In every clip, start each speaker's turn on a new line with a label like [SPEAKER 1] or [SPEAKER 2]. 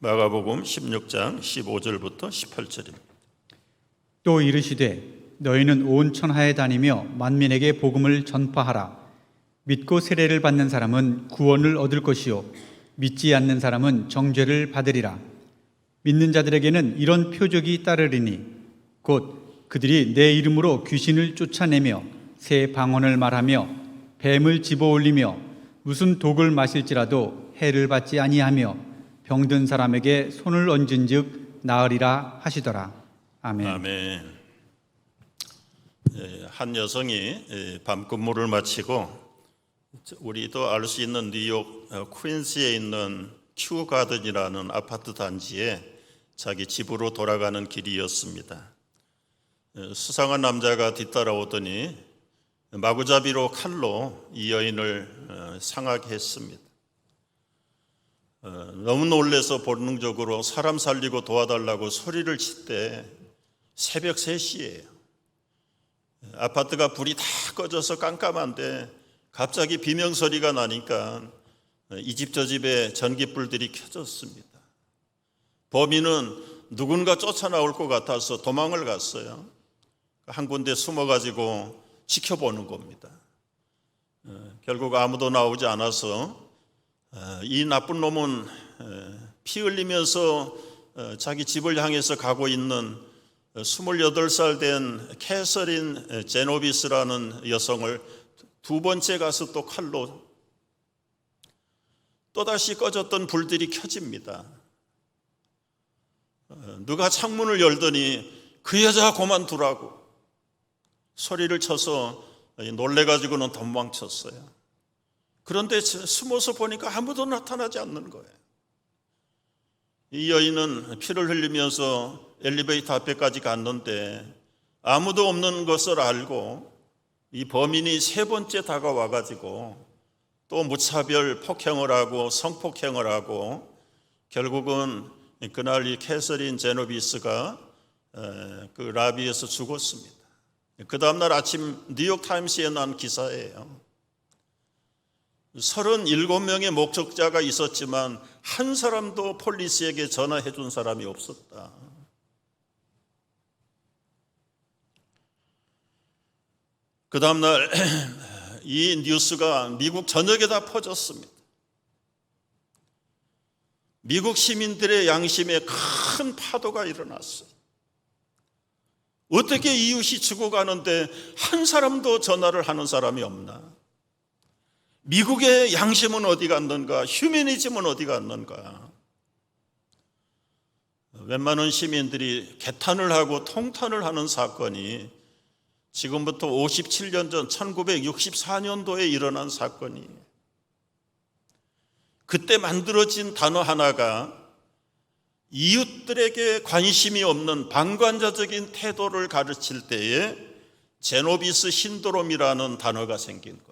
[SPEAKER 1] 마가복음 16장 15절부터 18절입니다.
[SPEAKER 2] 또 이르시되 너희는 온 천하에 다니며 만민에게 복음을 전파하라. 믿고 세례를 받는 사람은 구원을 얻을 것이요 믿지 않는 사람은 정죄를 받으리라. 믿는 자들에게는 이런 표적이 따르리니 곧 그들이 내 이름으로 귀신을 쫓아내며 새 방언을 말하며 뱀을 집어올리며 무슨 독을 마실지라도 해를 받지 아니하며 병든 사람에게 손을 얹은즉 나으리라 하시더라. 아멘.
[SPEAKER 1] 아멘. 한 여성이 밤 근무를 마치고 우리도 알 수 있는 뉴욕 퀸스에 있는 큐 가든이라는 아파트 단지에 자기 집으로 돌아가는 길이었습니다. 수상한 남자가 뒤따라오더니 마구잡이로 칼로 이 여인을 상하게 했습니다. 너무 놀라서 본능적으로 사람 살리고 도와달라고 소리를 칠 때 새벽 3시예요. 아파트가 불이 다 꺼져서 깜깜한데 갑자기 비명소리가 나니까 이 집 저 집에 전기불들이 켜졌습니다. 범인은 누군가 쫓아나올 것 같아서 도망을 갔어요. 한 군데 숨어가지고 지켜보는 겁니다. 결국 아무도 나오지 않아서 이 나쁜 놈은 피 흘리면서 자기 집을 향해서 가고 있는 28살 된 캐서린 제노비스라는 여성을 두 번째 가서 또 칼로 또다시 꺼졌던 불들이 켜집니다. 누가 창문을 열더니 그 여자 그만두라고 소리를 쳐서 놀래가지고는 도망쳤어요. 그런데 숨어서 보니까 아무도 나타나지 않는 거예요. 이 여인은 피를 흘리면서 엘리베이터 앞에까지 갔는데 아무도 없는 것을 알고 이 범인이 세 번째 다가와가지고 또 무차별 폭행을 하고 성폭행을 하고 결국은 그날 이 캐서린 제노비스가 그 라비에서 죽었습니다. 그 다음날 아침 뉴욕타임스에 난 기사예요. 37명의 목격자가 있었지만 한 사람도 폴리스에게 전화해 준 사람이 없었다. 그 다음날 이 뉴스가 미국 전역에 다 퍼졌습니다. 미국 시민들의 양심에 큰 파도가 일어났어요. 어떻게 이웃이 죽어가는데 한 사람도 전화를 하는 사람이 없나? 미국의 양심은 어디 갔는가? 휴머니즘은 어디 갔는가? 웬만한 시민들이 개탄을 하고 통탄을 하는 사건이 지금부터 57년 전 1964년도에 일어난 사건이에요. 그때 만들어진 단어 하나가 이웃들에게 관심이 없는 방관자적인 태도를 가르칠 때에 제노비스 신드롬이라는 단어가 생긴 거예요.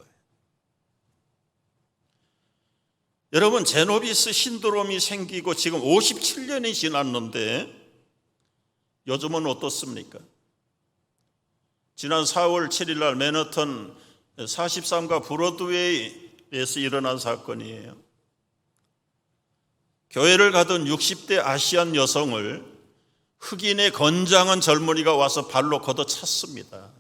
[SPEAKER 1] 여러분, 제노비스 신드롬이 생기고 지금 57년이 지났는데 요즘은 어떻습니까? 지난 4월 7일 날 맨하탄 43가 브로드웨이에서 일어난 사건이에요. 교회를 가던 60대 아시안 여성을 흑인의 건장한 젊은이가 와서 발로 걷어찼습니다.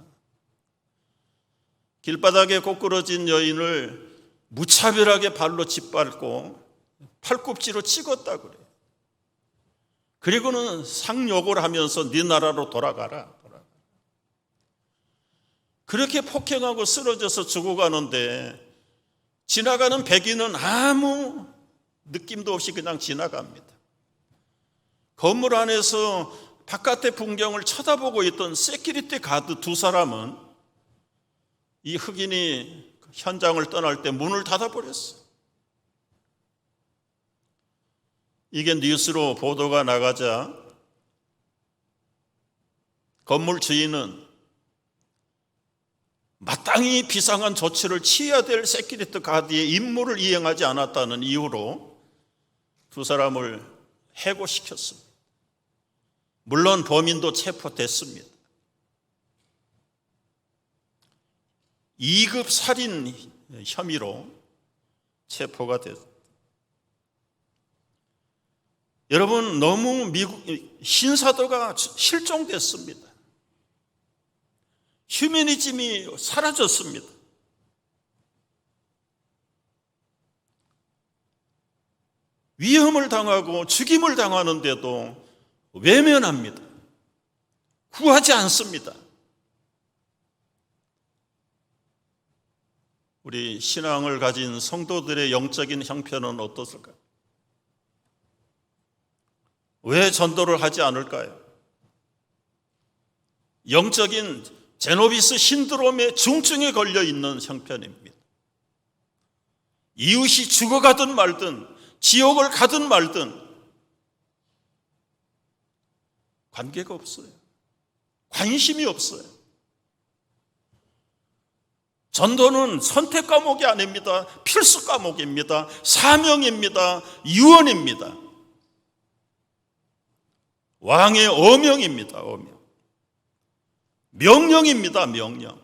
[SPEAKER 1] 길바닥에 꼬꾸러진 여인을 무차별하게 발로 짓밟고 팔꿈치로 찍었다 그래요. 그리고는 상욕을 하면서 네 나라로 돌아가라. 그렇게 폭행하고 쓰러져서 죽어가는데 지나가는 백인은 아무 느낌도 없이 그냥 지나갑니다. 건물 안에서 바깥의 풍경을 쳐다보고 있던 세큐리티 가드 두 사람은 이 흑인이 현장을 떠날 때 문을 닫아버렸어요. 이게 뉴스로 보도가 나가자 건물 주인은 마땅히 비상한 조치를 취해야 될 세큐리티 가드의 임무를 이행하지 않았다는 이유로 두 사람을 해고시켰습니다. 물론 범인도 체포됐습니다. 2급 살인 혐의로 체포가 됐습니다. 여러분, 너무 미국 신사도가 실종됐습니다. 휴머니즘이 사라졌습니다. 위험을 당하고 죽임을 당하는데도 외면합니다. 구하지 않습니다. 우리 신앙을 가진 성도들의 영적인 형편은 어떻을까요? 왜 전도를 하지 않을까요? 영적인 제노비스 신드롬의 중증에 걸려 있는 형편입니다. 이웃이 죽어가든 말든 지옥을 가든 말든 관계가 없어요. 관심이 없어요. 전도는 선택 과목이 아닙니다. 필수 과목입니다. 사명입니다. 유언입니다. 왕의 어명입니다. 어명. 명령입니다. 명령.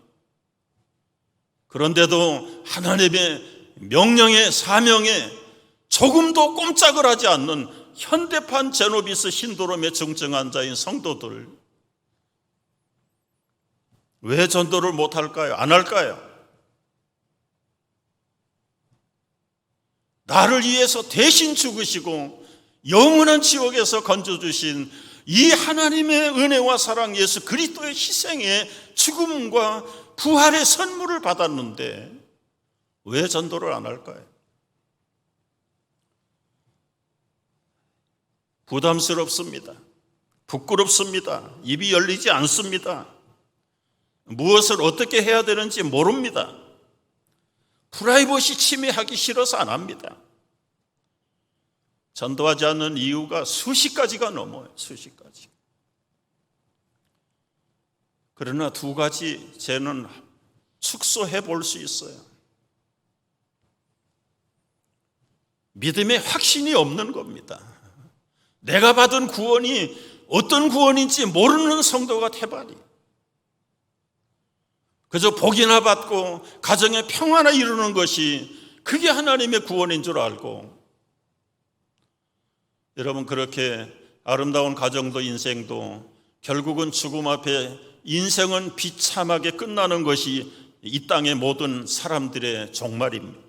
[SPEAKER 1] 그런데도 하나님의 명령의 사명에 조금도 꼼짝을 하지 않는 현대판 제노비스 신드롬의 중증 환자인 성도들, 왜 전도를 못할까요? 안 할까요? 나를 위해서 대신 죽으시고 영원한 지옥에서 건져주신 이 하나님의 은혜와 사랑 예수 그리스도의 희생의 죽음과 부활의 선물을 받았는데 왜 전도를 안 할까요? 부담스럽습니다. 부끄럽습니다. 입이 열리지 않습니다. 무엇을 어떻게 해야 되는지 모릅니다. 프라이버시 침해하기 싫어서 안 합니다. 전도하지 않는 이유가 수십 가지가 넘어요. 수십 가지. 그러나 두 가지 저는 축소해 볼 수 있어요. 믿음의 확신이 없는 겁니다. 내가 받은 구원이 어떤 구원인지 모르는 성도가 태반이. 그저 복이나 받고 가정에 평화나 이루는 것이 그게 하나님의 구원인 줄 알고, 여러분, 그렇게 아름다운 가정도 인생도 결국은 죽음 앞에 인생은 비참하게 끝나는 것이 이 땅의 모든 사람들의 종말입니다.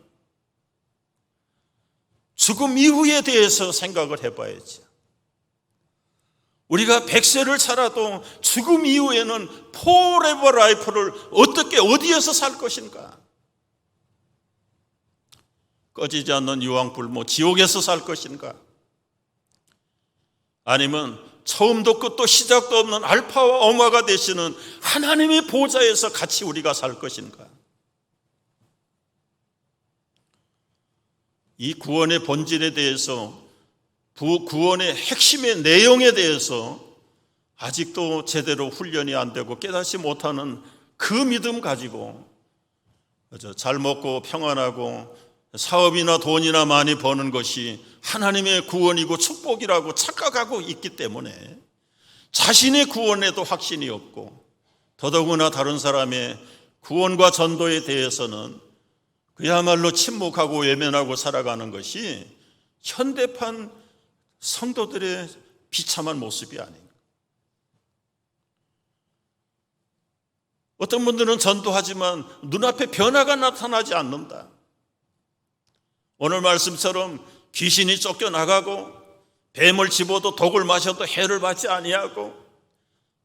[SPEAKER 1] 죽음 이후에 대해서 생각을 해봐야지. 우리가 100세를 살아도 죽음 이후에는 forever life를 어떻게 어디에서 살 것인가? 꺼지지 않는 유황불모 지옥에서 살 것인가? 아니면 처음도 끝도 시작도 없는 알파와 오마가 되시는 하나님의 보좌에서 같이 우리가 살 것인가? 이 구원의 본질에 대해서, 구원의 핵심의 내용에 대해서 아직도 제대로 훈련이 안 되고 깨닫지 못하는 그 믿음 가지고 잘 먹고 평안하고 사업이나 돈이나 많이 버는 것이 하나님의 구원이고 축복이라고 착각하고 있기 때문에 자신의 구원에도 확신이 없고, 더더구나 다른 사람의 구원과 전도에 대해서는 그야말로 침묵하고 외면하고 살아가는 것이 현대판 성도들의 비참한 모습이 아닌가. 어떤 분들은 전도하지만 눈앞에 변화가 나타나지 않는다. 오늘 말씀처럼 귀신이 쫓겨나가고 뱀을 집어도 독을 마셔도 해를 받지 아니하고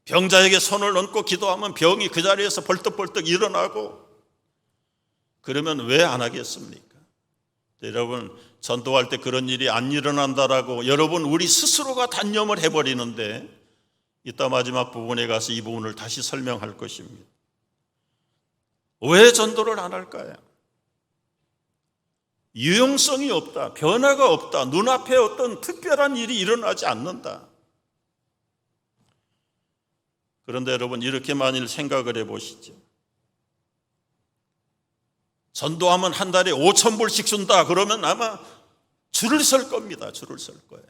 [SPEAKER 1] 병자에게 손을 얹고 기도하면 병이 그 자리에서 벌떡벌떡 일어나고, 그러면 왜 안 하겠습니까? 여러분, 전도할 때 그런 일이 안 일어난다라고 여러분 우리 스스로가 단념을 해버리는데, 이따 마지막 부분에 가서 이 부분을 다시 설명할 것입니다. 왜 전도를 안 할까요? 유용성이 없다, 변화가 없다, 눈앞에 어떤 특별한 일이 일어나지 않는다. 그런데 여러분, 이렇게 만일 생각을 해보시죠. 전도하면 한 달에 5,000불씩 준다 그러면 아마 줄을 설 겁니다. 줄을 설 거예요.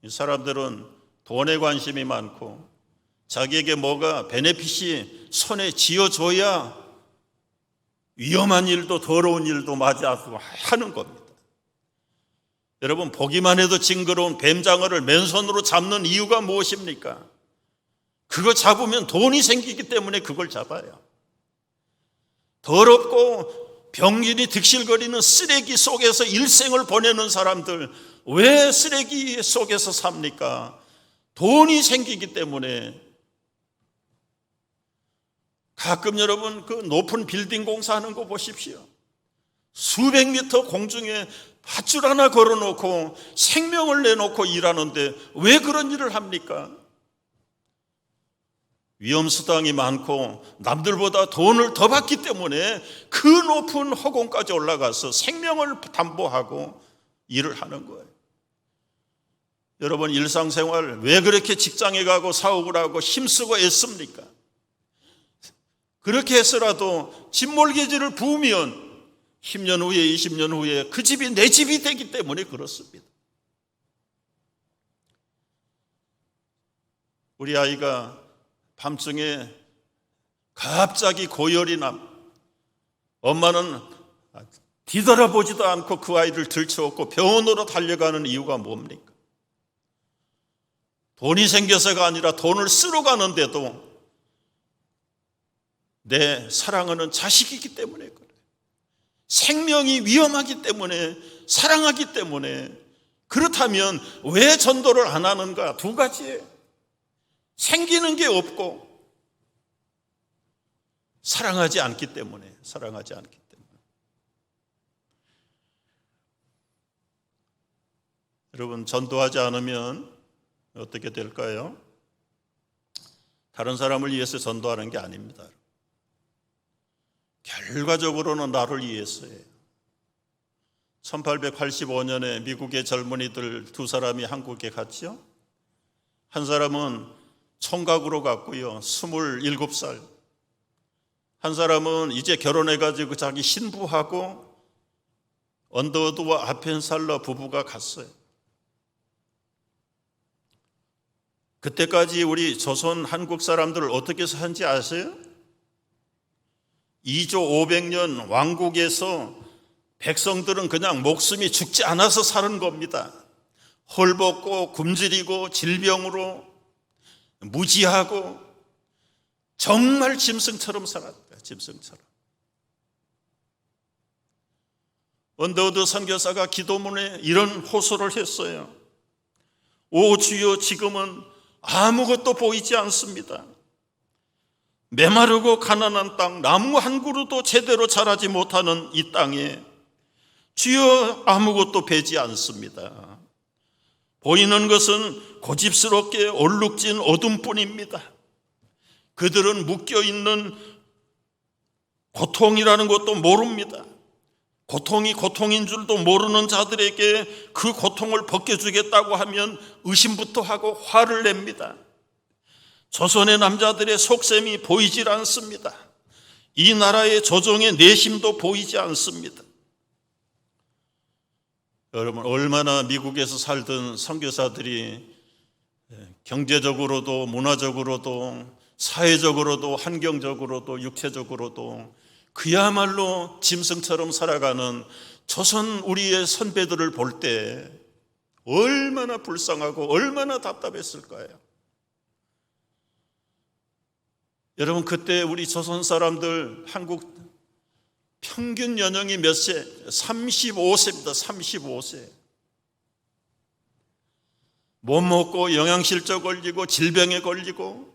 [SPEAKER 1] 이 사람들은 돈에 관심이 많고 자기에게 뭐가 베네핏이 손에 쥐어줘야 위험한 일도 더러운 일도 맞이하고 하는 겁니다. 여러분, 보기만 해도 징그러운 뱀장어를 맨손으로 잡는 이유가 무엇입니까? 그거 잡으면 돈이 생기기 때문에 그걸 잡아요. 더럽고 병균이 득실거리는 쓰레기 속에서 일생을 보내는 사람들, 왜 쓰레기 속에서 삽니까? 돈이 생기기 때문에. 가끔 여러분 그 높은 빌딩 공사하는 거 보십시오. 수백 미터 공중에 밧줄 하나 걸어놓고 생명을 내놓고 일하는데 왜 그런 일을 합니까? 위험수당이 많고 남들보다 돈을 더 받기 때문에 그 높은 허공까지 올라가서 생명을 담보하고 일을 하는 거예요. 여러분, 일상생활 왜 그렇게 직장에 가고 사업을 하고 힘쓰고 애씁니까? 그렇게 해서라도 집몰개지를 부으면 10년 후에 20년 후에 그 집이 내 집이 되기 때문에 그렇습니다. 우리 아이가 밤중에 갑자기 고열이 엄마는 뒤돌아보지도 않고 그 아이를 들쳐업고 병원으로 달려가는 이유가 뭡니까? 돈이 생겨서가 아니라 돈을 쓰러 가는데도 내 사랑하는 자식이기 때문에 그래요. 생명이 위험하기 때문에, 사랑하기 때문에. 그렇다면 왜 전도를 안 하는가? 두 가지예요. 생기는 게 없고 사랑하지 않기 때문에. 여러분, 전도하지 않으면 어떻게 될까요? 다른 사람을 위해서 전도하는 게 아닙니다. 결과적으로는 나를 위해서예요. 1885년에 미국의 젊은이들 두 사람이 한국에 갔죠. 한 사람은 총각으로 갔고요, 27살. 한 사람은 이제 결혼해가지고 자기 신부하고 언더우드와 아펜살러 부부가 갔어요. 그때까지 우리 조선 한국 사람들을 어떻게 사는지 아세요? 2조 500년 왕국에서 백성들은 그냥 목숨이 죽지 않아서 사는 겁니다. 헐벗고 굶주리고 질병으로 무지하고 정말 짐승처럼 살았다. 짐승처럼. 언더우드 선교사가 기도문에 이런 호소를 했어요. 오 주여, 지금은 아무것도 보이지 않습니다. 메마르고 가난한 땅, 나무 한 그루도 제대로 자라지 못하는 이 땅에 주여 아무것도 배지 않습니다. 보이는 것은 고집스럽게 얼룩진 어둠뿐입니다. 그들은 묶여있는 고통이라는 것도 모릅니다. 고통이 고통인 줄도 모르는 자들에게 그 고통을 벗겨주겠다고 하면 의심부터 하고 화를 냅니다. 조선의 남자들의 속셈이 보이질 않습니다. 이 나라의 조정의 내심도 보이지 않습니다. 여러분, 얼마나 미국에서 살던 선교사들이 경제적으로도 문화적으로도 사회적으로도 환경적으로도 육체적으로도 그야말로 짐승처럼 살아가는 조선 우리의 선배들을 볼 때 얼마나 불쌍하고 얼마나 답답했을까요? 여러분, 그때 우리 조선 사람들 한국 평균 연령이 몇 세? 35세입니다. 35세. 못 먹고 영양실조 걸리고 질병에 걸리고,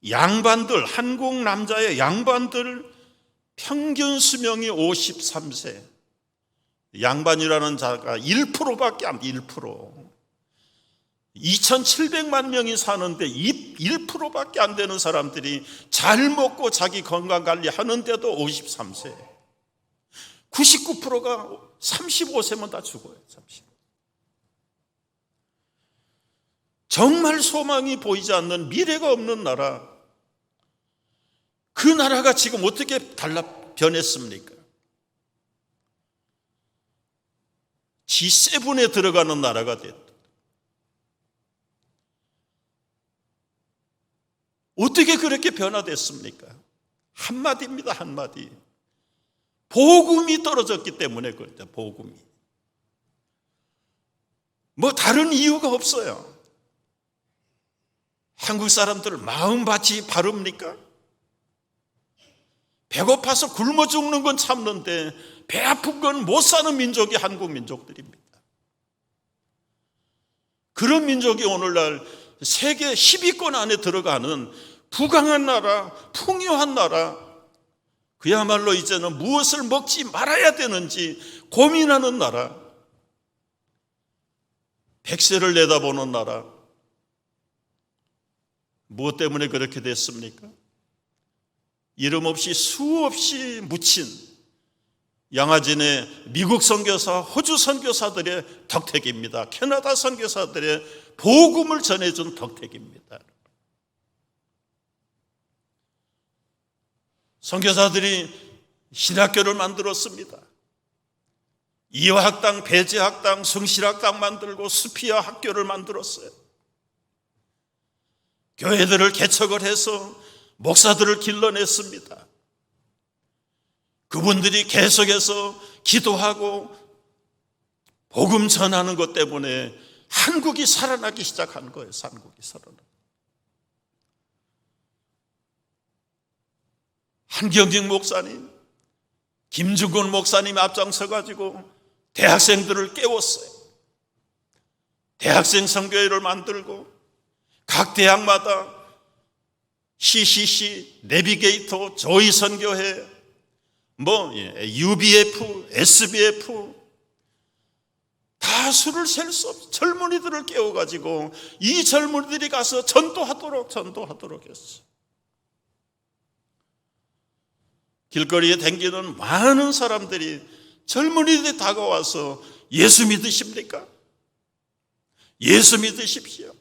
[SPEAKER 1] 양반들, 한국 남자의 양반들 평균 수명이 53세. 양반이라는 자가 1%밖에 안 돼. 1%. 2700만 명이 사는데 1%밖에 안 되는 사람들이 잘 먹고 자기 건강 관리하는데도 53세. 99%가 35세면 다 죽어요. 30. 정말 소망이 보이지 않는, 미래가 없는 나라. 그 나라가 지금 어떻게 변했습니까? G7에 들어가는 나라가 됐다. 어떻게 그렇게 변화됐습니까? 한마디입니다. 한마디. 복음이 떨어졌기 때문에 그렇죠. 복음이. 뭐 다른 이유가 없어요. 한국 사람들 마음밭이 바릅니까? 배고파서 굶어 죽는 건 참는데 배 아픈 건 못 사는 민족이 한국 민족들입니다. 그런 민족이 오늘날 세계 10위권 안에 들어가는 부강한 나라, 풍요한 나라, 그야말로 이제는 무엇을 먹지 말아야 되는지 고민하는 나라, 백세를 내다보는 나라. 무엇 때문에 그렇게 됐습니까? 이름 없이 수없이 묻힌 양아진의 미국 선교사, 호주 선교사들의 덕택입니다. 캐나다 선교사들의 복음을 전해준 덕택입니다. 선교사들이 신학교를 만들었습니다. 이화학당, 배제학당, 성실학당 만들고 수피아 학교를 만들었어요. 교회들을 개척을 해서 목사들을 길러냈습니다. 그분들이 계속해서 기도하고 복음 전하는 것 때문에 한국이 살아나기 시작한 거예요. 한국이 살아나기. 한경직 목사님, 김중근 목사님 앞장서가지고 대학생들을 깨웠어요. 대학생 선교회를 만들고 각 대학마다 CCC, 내비게이터, 조이 선교회, UBF, SBF 다 수를 셀 수 없어. 젊은이들을 깨워가지고 이 젊은이들이 가서 전도하도록 했어. 길거리에 댕기는 많은 사람들이 젊은이들이 다가와서 예수 믿으십니까? 예수 믿으십시오.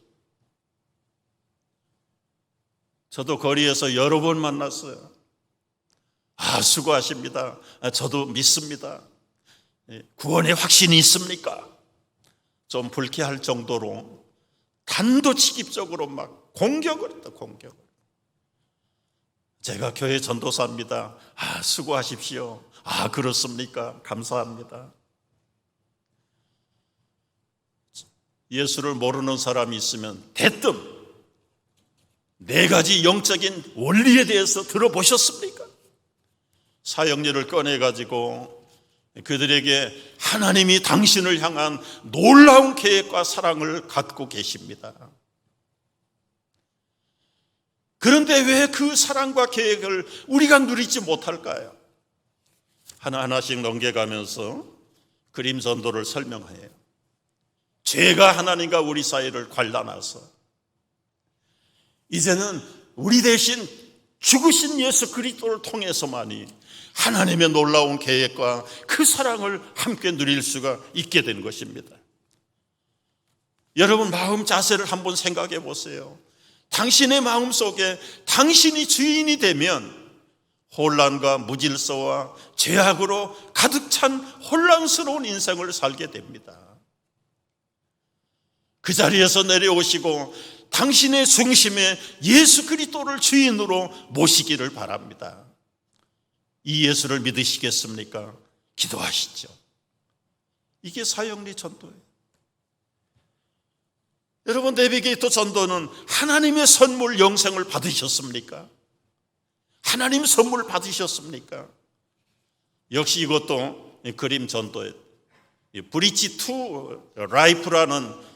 [SPEAKER 1] 저도 거리에서 여러 번 만났어요. 수고하십니다. 저도 믿습니다. 구원의 확신이 있습니까? 좀 불쾌할 정도로 단도직입적으로 막 공격을 했다. 공격을. 제가 교회 전도사입니다. 수고하십시오. 그렇습니까? 감사합니다. 예수를 모르는 사람이 있으면 대뜸 4가지 영적인 원리에 대해서 들어보셨습니까? 사형리를 꺼내가지고 그들에게 하나님이 당신을 향한 놀라운 계획과 사랑을 갖고 계십니다. 그런데 왜 그 사랑과 계획을 우리가 누리지 못할까요? 하나하나씩 넘겨가면서 그림 전도를 설명해요. 죄가 하나님과 우리 사이를 관람해서 이제는 우리 대신 죽으신 예수 그리스도를 통해서만이 하나님의 놀라운 계획과 그 사랑을 함께 누릴 수가 있게 된 것입니다. 여러분 마음 자세를 한번 생각해 보세요. 당신의 마음 속에 당신이 주인이 되면 혼란과 무질서와 죄악으로 가득 찬 혼란스러운 인생을 살게 됩니다. 그 자리에서 내려오시고 당신의 중심에 예수 그리스도를 주인으로 모시기를 바랍니다. 이 예수를 믿으시겠습니까? 기도하시죠. 이게 사형리 전도예요. 여러분, 내비게이터 전도는 하나님의 선물 영생을 받으셨습니까? 하나님 선물 받으셨습니까? 역시 이것도 그림 전도예요. 브릿지 투 라이프라는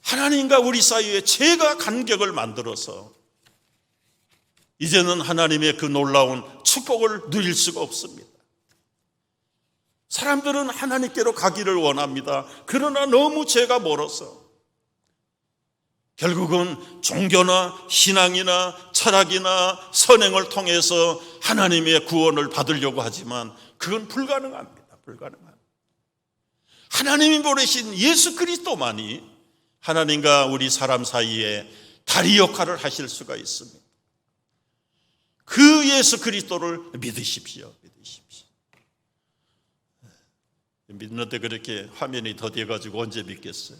[SPEAKER 1] 하나님과 우리 사이에 죄가 간격을 만들어서 이제는 하나님의 그 놀라운 축복을 누릴 수가 없습니다. 사람들은 하나님께로 가기를 원합니다. 그러나 너무 죄가 멀어서 결국은 종교나 신앙이나 철학이나 선행을 통해서 하나님의 구원을 받으려고 하지만 그건 불가능합니다. 불가능합니다. 하나님이 보내신 예수 그리스도만이 하나님과 우리 사람 사이에 다리 역할을 하실 수가 있습니다. 그 예수 그리스도를 믿으십시오. 믿는데 그렇게 화면이 더뎌가지고 언제 믿겠어요?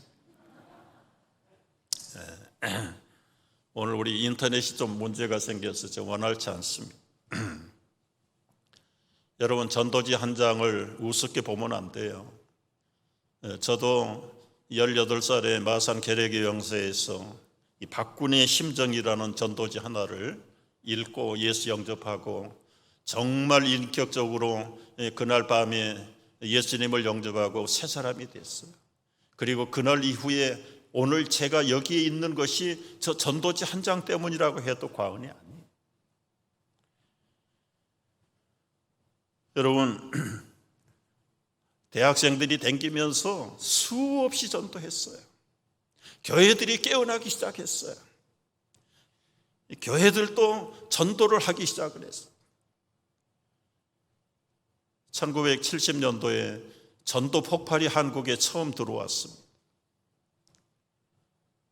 [SPEAKER 1] 오늘 우리 인터넷이 좀 문제가 생겨서 좀 원활치 않습니다. 여러분, 전도지 한 장을 우습게 보면 안 돼요. 저도 18살에 마산 계례교 영세에서 이 박군의 심정이라는 전도지 하나를 읽고 예수 영접하고 정말 인격적으로 그날 밤에 예수님을 영접하고 새 사람이 됐어요. 그리고 그날 이후에 오늘 제가 여기에 있는 것이 저 전도지 한 장 때문이라고 해도 과언이 아니에요. 여러분, 대학생들이 댕기면서 수없이 전도했어요. 교회들이 깨어나기 시작했어요. 교회들도 전도를 하기 시작을 했어요. 1970년도에 전도 폭발이 한국에 처음 들어왔습니다.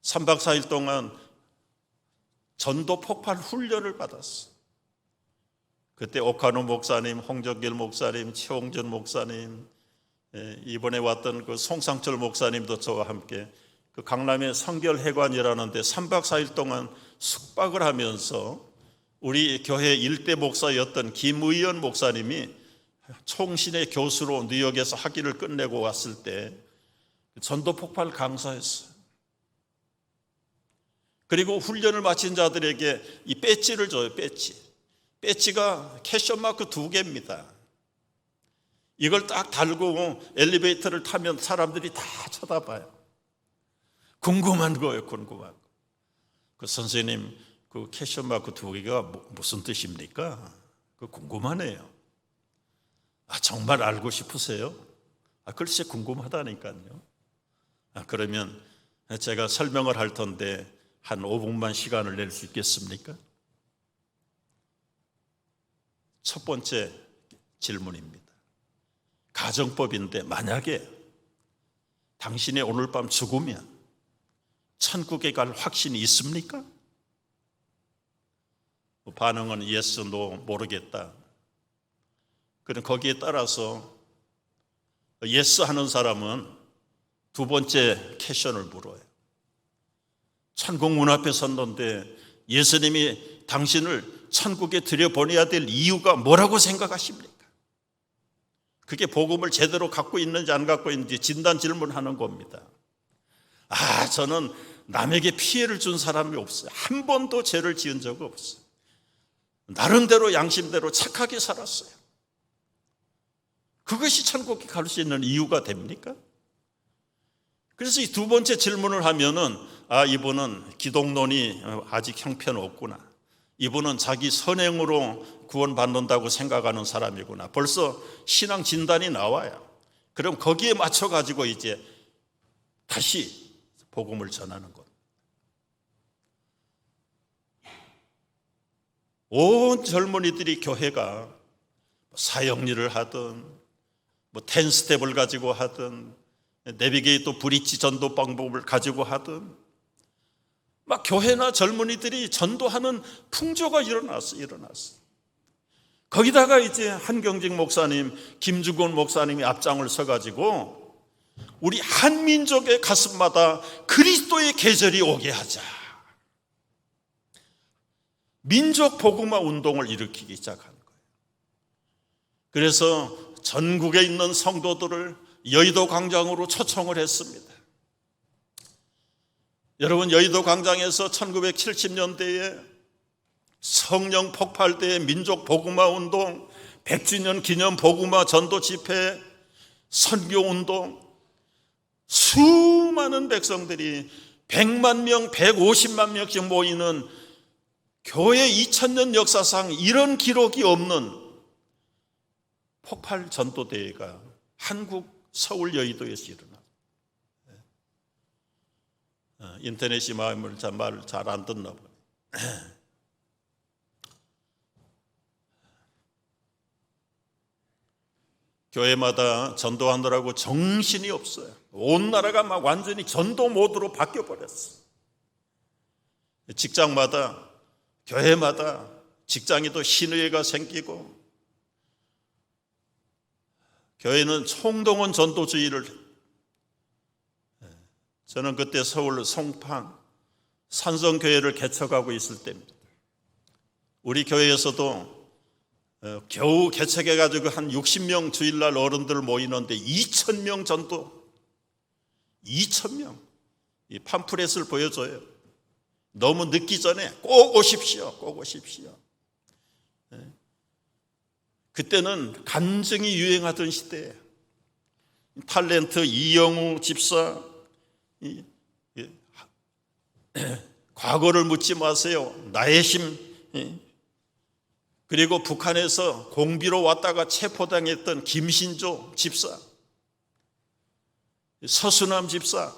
[SPEAKER 1] 3박 4일 동안 전도 폭발 훈련을 받았어요. 그때 오카노 목사님, 홍정길 목사님, 최홍준 목사님, 이번에 왔던 그 송상철 목사님도 저와 함께 그 강남의 성결회관이라는 데 3박 4일 동안 숙박을 하면서 우리 교회 일대 목사였던 김의연 목사님이 총신의 교수로 뉴욕에서 학위를 끝내고 왔을 때 전도 폭발 강사였어요. 그리고 훈련을 마친 자들에게 이 배지를 줘요. 배지가 캐셔마크 2개입니다. 이걸 딱 달고 엘리베이터를 타면 사람들이 다 쳐다봐요. 궁금한 거예요. 궁금한 거. 그 선생님, 그 캐셔마크 2개가 무슨 뜻입니까? 그 궁금하네요. 정말 알고 싶으세요? 글쎄 궁금하다니까요. 그러면 제가 설명을 할 텐데 한 5분만 시간을 낼 수 있겠습니까? 첫 번째 질문입니다. 가정법인데 만약에 당신이 오늘 밤 죽으면 천국에 갈 확신이 있습니까? 반응은 yes, no, 모르겠다. 그럼 거기에 따라서 yes 하는 사람은 두 번째 퀘션을 물어요. 천국 문 앞에 섰는데 예수님이 당신을 천국에 들여보내야 될 이유가 뭐라고 생각하십니까? 그게 복음을 제대로 갖고 있는지 안 갖고 있는지 진단 질문하는 겁니다. 저는 남에게 피해를 준 사람이 없어요. 한 번도 죄를 지은 적이 없어요. 나름대로 양심대로 착하게 살았어요. 그것이 천국에 갈 수 있는 이유가 됩니까? 그래서 이 두 번째 질문을 하면은 이분은 기독론이 아직 형편없구나. 이분은 자기 선행으로 구원받는다고 생각하는 사람이구나. 벌써 신앙 진단이 나와요. 그럼 거기에 맞춰가지고 이제 다시 복음을 전하는 것. 온 젊은이들이 교회가 사역일을 하든 뭐 10스텝을 가지고 하든 내비게이터 브릿지 전도 방법을 가지고 하든 막 교회나 젊은이들이 전도하는 풍조가 일어났어요. 거기다가 이제 한경직 목사님, 김주곤 목사님이 앞장을 서가지고 우리 한민족의 가슴마다 그리스도의 계절이 오게 하자. 민족 복음화 운동을 일으키기 시작한 거예요. 그래서 전국에 있는 성도들을 여의도 광장으로 초청을 했습니다. 여러분, 여의도 광장에서 1970년대에 성령 폭발 때의 민족 복음화 운동, 100주년 기념 복음화 전도 집회, 선교 운동, 수많은 백성들이 100만 명, 150만 명씩 모이는 교회 2000년 역사상 이런 기록이 없는 폭발 전도대회가 한국 서울 여의도에서 일어났어요. 인터넷이 말을 잘 안 듣나 봐요. 교회마다 전도하느라고 정신이 없어요. 온 나라가 막 완전히 전도 모드로 바뀌어버렸어요. 직장마다, 교회마다 직장에도 신의회가 생기고 교회는 총동원 전도주의를. 저는 그때 서울 송판 산성교회를 개척하고 있을 때입니다. 우리 교회에서도 겨우 개척해가지고 한 60명 주일날 어른들 모이는데 2,000명 전도, 2,000명. 이 팜플렛을 보여줘요. 너무 늦기 전에 꼭 오십시오. 꼭 오십시오. 그때는 간증이 유행하던 시대에 탤런트 이영우 집사, 과거를 묻지 마세요. 나의 힘. 그리고 북한에서 공비로 왔다가 체포당했던 김신조 집사, 서수남 집사,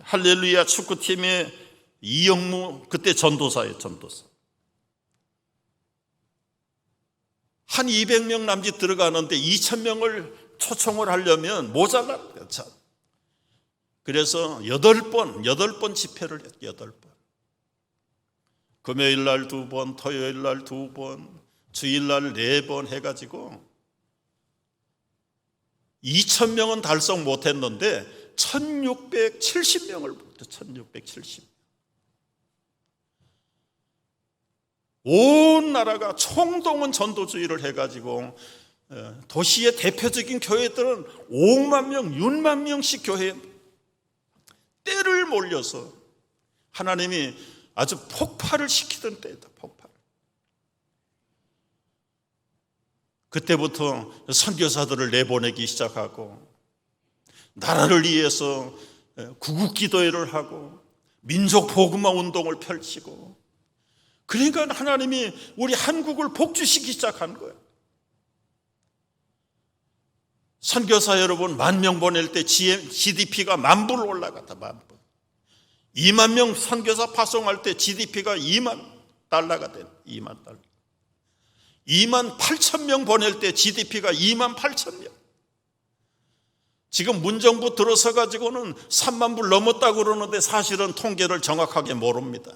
[SPEAKER 1] 할렐루야 축구팀의 이영무, 그때 전도사예요. 전도사. 한 200명 남짓 들어가는데 2,000명을 초청을 하려면 모자란 거예요. 그래서 8번 집회를 했어요. 8번. 금요일 날 2번, 토요일 날 2번, 주일 날 4번 해가지고 2,000명은 달성 못했는데 1,670명을 부르죠. 1,670명. 온 나라가 총동원 전도주의를 해가지고 도시의 대표적인 교회들은 5만 명, 6만 명씩 교회에 때를 몰려서 하나님이 아주 폭발을 시키던 때다. 폭발. 그때부터 선교사들을 내보내기 시작하고 나라를 위해서 구국기도회를 하고 민족 복음화 운동을 펼치고, 그러니까 하나님이 우리 한국을 복주시키기 시작한 거예요. 선교사 여러분 10,000명 보낼 때 GDP가 10,000불 올라갔다. 10,000불. 2만 명 선교사 파송할 때 GDP가 2만 달러가 된 2만 달러. 28,000명 보낼 때 GDP가 28,000명. 지금 문정부 들어서 가지고는 3만 불 넘었다고 그러는데 사실은 통계를 정확하게 모릅니다.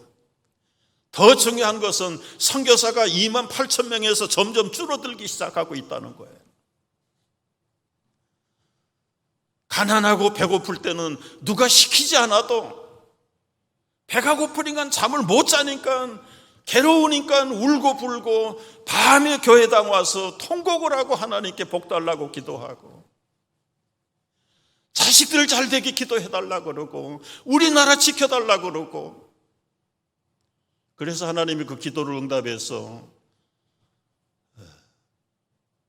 [SPEAKER 1] 더 중요한 것은 선교사가 28,000명에서 점점 줄어들기 시작하고 있다는 거예요. 가난하고 배고플 때는 누가 시키지 않아도 배가 고프니까 잠을 못 자니까, 괴로우니까 울고 불고 밤에 교회당 와서 통곡을 하고 하나님께 복 달라고 기도하고, 자식들 잘 되게 기도해달라고 그러고, 우리나라 지켜달라고 그러고. 그래서 하나님이 그 기도를 응답해서,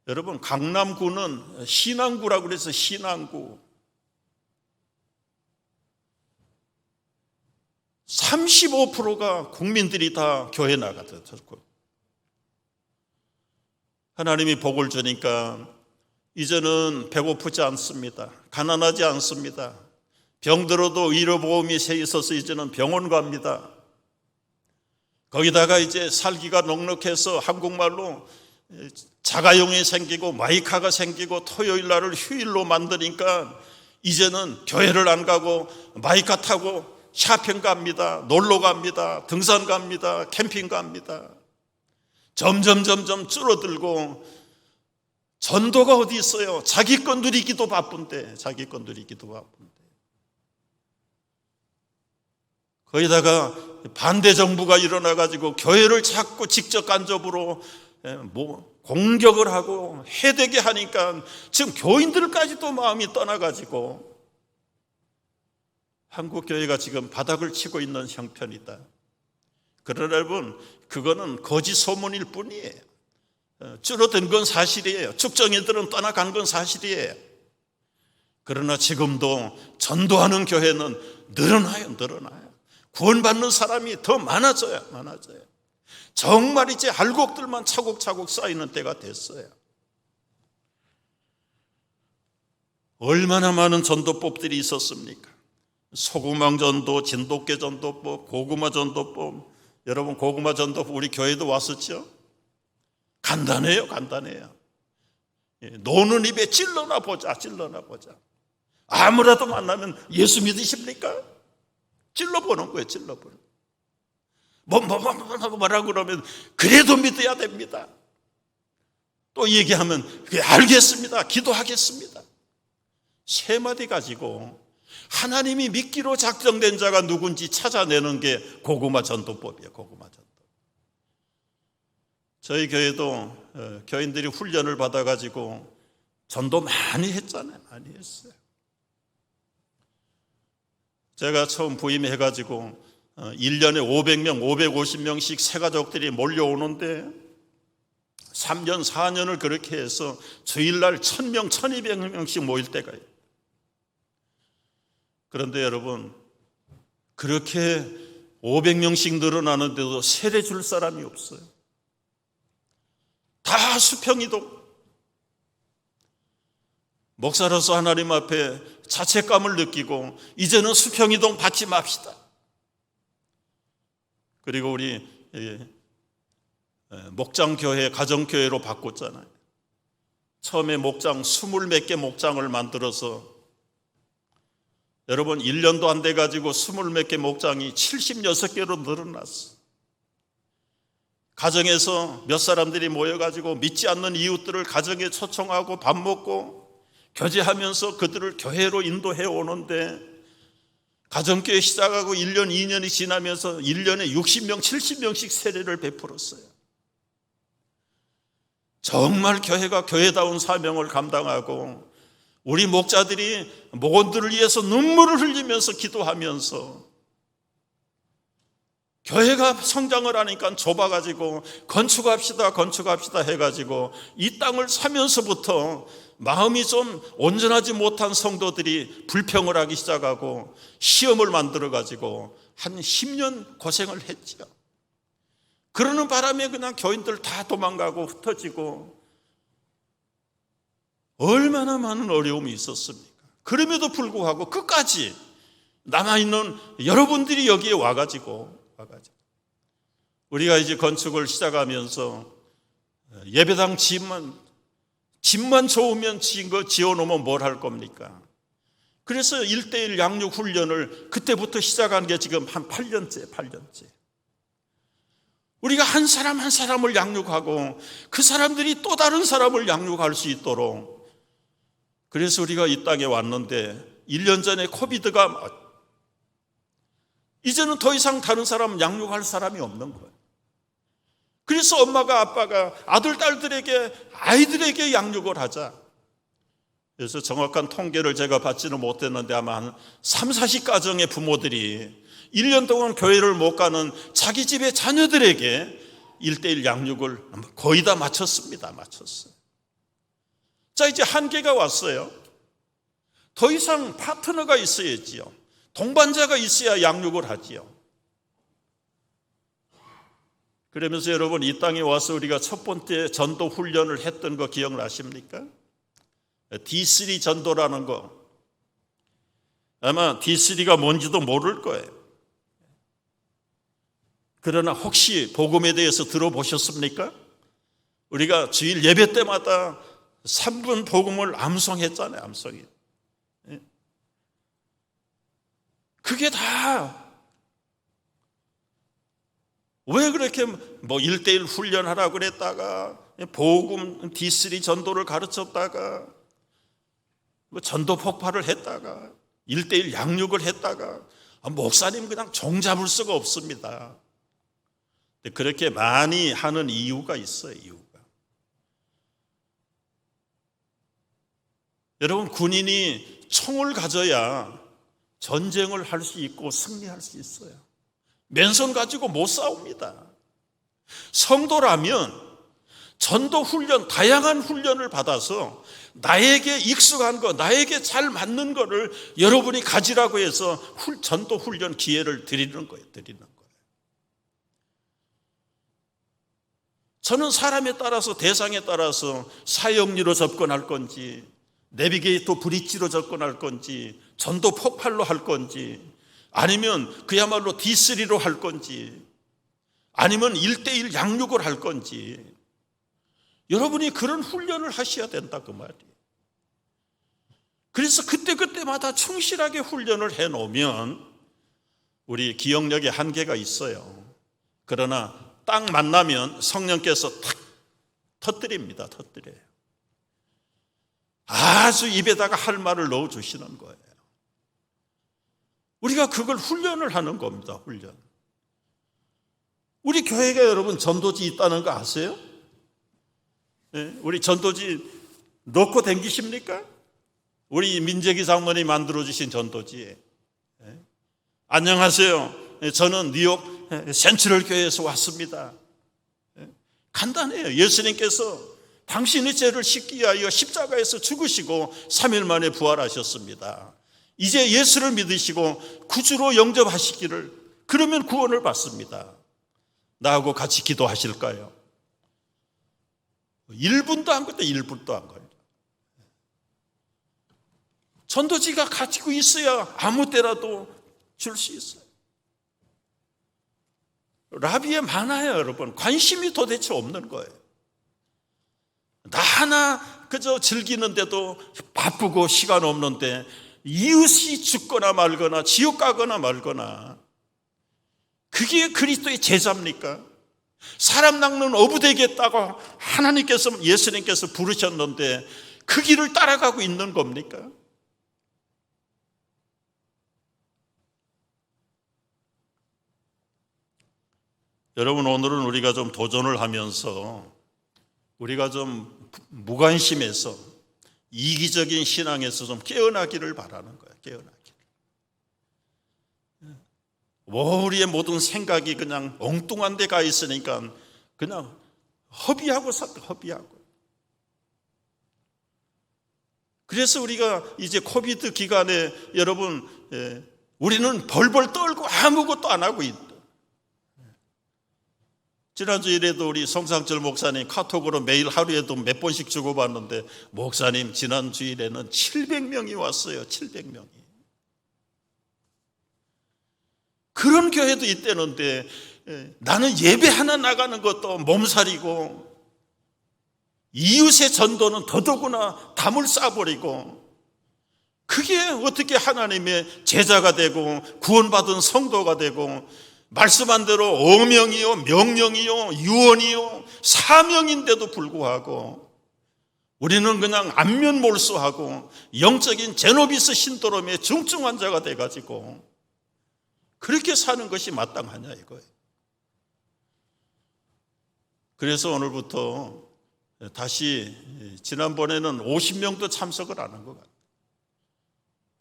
[SPEAKER 1] 여러분 강남구는 신안구라고 그래서 신안구 35%가 국민들이 다 교회 나가더라고요. 하나님이 복을 주니까 이제는 배고프지 않습니다. 가난하지 않습니다. 병들어도 의료보험이 세 있어서 이제는 병원 갑니다. 거기다가 이제 살기가 넉넉해서 한국말로 자가용이 생기고 마이카가 생기고 토요일 날을 휴일로 만드니까 이제는 교회를 안 가고 마이카 타고 샤핑 갑니다. 놀러 갑니다. 등산 갑니다. 캠핑 갑니다. 점점 줄어들고, 전도가 어디 있어요? 자기 건 누리기도 바쁜데. 거기다가 반대 정부가 일어나가지고 교회를 자꾸 직접 간접으로 공격을 하고 해대게 하니까 지금 교인들까지도 마음이 떠나가지고 한국 교회가 지금 바닥을 치고 있는 형편이다. 그러나 여러분, 그거는 거짓 소문일 뿐이에요. 줄어든 건 사실이에요. 축정이들은 떠나간 건 사실이에요. 그러나 지금도 전도하는 교회는 늘어나요. 구원받는 사람이 더 많아져요. 정말 이제 알곡들만 차곡차곡 쌓이는 때가 됐어요. 얼마나 많은 전도법들이 있었습니까? 소구망 전도, 진돗개 전도법, 고구마 전도법. 여러분 고구마 전도법 우리 교회도 왔었죠? 간단해요. 노는 입에 찔러나 보자. 아무라도 만나면 예수 믿으십니까? 찔러보는 거예요. 뭐라고 그러면 그래도 믿어야 됩니다. 또 얘기하면 그래, 알겠습니다. 기도하겠습니다. 세 마디 가지고 하나님이 믿기로 작정된 자가 누군지 찾아내는 게 고구마 전도법이에요. 저희 교회도 교인들이 훈련을 받아가지고 전도 많이 했잖아요. 많이 했어요. 제가 처음 부임해가지고 1년에 500명, 550명씩 새가족들이 몰려오는데 3년, 4년을 그렇게 해서 주일날 1000명, 1200명씩 모일 때가 있어요. 그런데 여러분, 그렇게 500명씩 늘어나는데도 세례 줄 사람이 없어요. 다 수평이동. 목사로서 하나님 앞에 자책감을 느끼고 이제는 수평이동 받지 맙시다. 그리고 우리 목장교회, 가정교회로 바꿨잖아요. 처음에 목장 20몇 개 목장을 만들어서 여러분 1년도 안 돼가지고 20몇 개 목장이 76개로 늘어났어. 가정에서 몇 사람들이 모여가지고 믿지 않는 이웃들을 가정에 초청하고 밥 먹고 교제하면서 그들을 교회로 인도해 오는데 가정교회 시작하고 1년, 2년이 지나면서 1년에 60명, 70명씩 세례를 베풀었어요. 정말 교회가 교회다운 사명을 감당하고 우리 목자들이 목원들을 위해서 눈물을 흘리면서 기도하면서 교회가 성장을 하니까 좁아가지고 건축합시다 해가지고 이 땅을 사면서부터 마음이 좀 온전하지 못한 성도들이 불평을 하기 시작하고 시험을 만들어가지고 한 10년 고생을 했죠. 그러는 바람에 그냥 교인들 다 도망가고 흩어지고 얼마나 많은 어려움이 있었습니까? 그럼에도 불구하고 끝까지 남아있는 여러분들이 여기에 와가지고 우리가 이제 건축을 시작하면서 예배당 집만 좋으면 지어놓으면 뭘 할 겁니까? 그래서 1:1 양육 훈련을 그때부터 시작한 게 지금 한 8년째. 우리가 한 사람 한 사람을 양육하고 그 사람들이 또 다른 사람을 양육할 수 있도록, 그래서 우리가 이 땅에 왔는데 1년 전에 코비드가 이제는 더 이상 다른 사람 양육할 사람이 없는 거예요. 그래서 엄마가 아빠가 아이들에게 양육을 하자. 그래서 정확한 통계를 제가 받지는 못했는데 아마 한 30-40가정의 부모들이 1년 동안 교회를 못 가는 자기 집의 자녀들에게 1:1 양육을 거의 다 마쳤습니다. 자, 이제 한계가 왔어요. 더 이상 파트너가 있어야지요. 동반자가 있어야 양육을 하지요. 그러면서 여러분, 이 땅에 와서 우리가 첫 번째 전도 훈련을 했던 거 기억나십니까? D3 전도라는 거. 아마 D3가 뭔지도 모를 거예요. 그러나 혹시 복음에 대해서 들어보셨습니까? 우리가 주일 예배 때마다 3분 복음을 암송했잖아요. 암송이. 그게 다 왜 그렇게 1:1 훈련하라고 그랬다가 복음 D3 전도를 가르쳤다가 전도 폭발을 했다가 1:1 양육을 했다가 목사님 그냥 종잡을 수가 없습니다. 그렇게 많이 하는 이유가 있어요. 이유가. 여러분, 군인이 총을 가져야 전쟁을 할 수 있고 승리할 수 있어요. 맨손 가지고 못 싸웁니다. 성도라면 전도 훈련, 다양한 훈련을 받아서 나에게 익숙한 거, 나에게 잘 맞는 거를 여러분이 가지라고 해서 전도 훈련 기회를 드리는 거예요. 저는 사람에 따라서, 대상에 따라서 사형리로 접근할 건지, 내비게이터 브릿지로 접근할 건지, 전도 폭발로 할 건지, 아니면 그야말로 D3로 할 건지, 아니면 1:1 양육을 할 건지, 여러분이 그런 훈련을 하셔야 된다 그 말이에요. 그래서 그때마다 충실하게 훈련을 해놓으면 우리 기억력에 한계가 있어요. 그러나 딱 만나면 성령께서 탁 터뜨립니다. 아주 입에다가 할 말을 넣어주시는 거예요. 우리가 그걸 훈련을 하는 겁니다. 훈련. 우리 교회가 여러분 전도지 있다는 거 아세요? 우리 전도지 넣고 댕기십니까? 우리 민재기 장모님이 만들어주신 전도지. 안녕하세요, 저는 뉴욕 센트럴 교회에서 왔습니다. 간단해요. 예수님께서 당신의 죄를 씻기 위하여 십자가에서 죽으시고 3일 만에 부활하셨습니다. 이제 예수를 믿으시고 구주로 영접하시기를, 그러면 구원을 받습니다. 나하고 같이 기도하실까요? 1분도 안 걸려. 1분도 안 걸려. 전도지가 가지고 있어야 아무 때라도 줄 수 있어요. 라비에 많아요, 여러분. 관심이 도대체 없는 거예요. 나 하나 그저 즐기는데도 바쁘고 시간 없는데 이웃이 죽거나 말거나 지옥 가거나 말거나, 그게 그리스도의 제자입니까? 사람 낚는 어부 되겠다고 하나님께서, 예수님께서 부르셨는데 그 길을 따라가고 있는 겁니까? 여러분, 오늘은 우리가 좀 도전을 하면서 우리가 좀 무관심해서 이기적인 신앙에서 좀 깨어나기를 바라는 거예요. 깨어나기를. 우리의 모든 생각이 그냥 엉뚱한 데 가 있으니까 그냥 허비하고 살다, 허비하고. 그래서 우리가 이제 코비드 기간에 여러분, 우리는 벌벌 떨고 아무것도 안 하고 있다. 지난주 일에도 우리 성상철 목사님 카톡으로 매일 하루에도 몇 번씩 주고받는데, 목사님 지난주 일에는 700명이 왔어요. 700명이. 그런 교회도 있다는데 나는 예배 하나 나가는 것도 몸살이고, 이웃의 전도는 더더구나 담을 싸버리고, 그게 어떻게 하나님의 제자가 되고 구원받은 성도가 되고, 말씀한 대로 어명이요, 명령이요, 유언이요, 사명인데도 불구하고 우리는 그냥 안면몰수하고 영적인 제노비스 신도롬의 중증 환자가 돼가지고 그렇게 사는 것이 마땅하냐 이거예요. 그래서 오늘부터 다시, 지난번에는 50명도 참석을 안 한 것 같아요.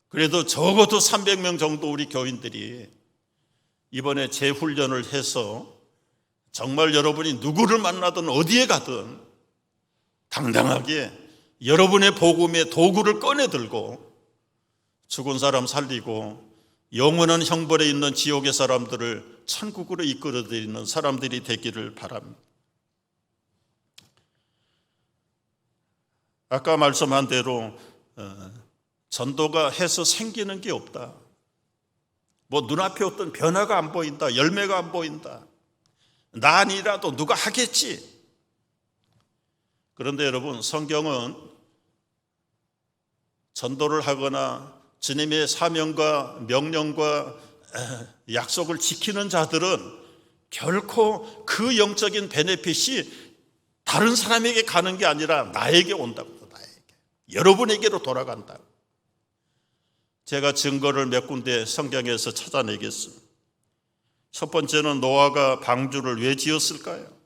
[SPEAKER 1] 그래도 적어도 300명 정도 우리 교인들이 이번에 재훈련을 해서 정말 여러분이 누구를 만나든 어디에 가든 당당하게 여러분의 복음의 도구를 꺼내 들고 죽은 사람 살리고 영원한 형벌에 있는 지옥의 사람들을 천국으로 이끌어드리는 사람들이 되기를 바랍니다. 아까 말씀한 대로 전도가 해서 생기는 게 없다. 뭐 눈앞에 어떤 변화가 안 보인다, 열매가 안 보인다, 나 아니라도 누가 하겠지. 그런데 여러분, 성경은 전도를 하거나 주님의 사명과 명령과 약속을 지키는 자들은 결코 그 영적인 베네핏이 다른 사람에게 가는 게 아니라 나에게 온다고. 나에게, 여러분에게로 돌아간다. 제가 증거를 몇 군데 성경에서 찾아내겠습니다. 첫 번째는 노아가 방주를 왜 지었을까요?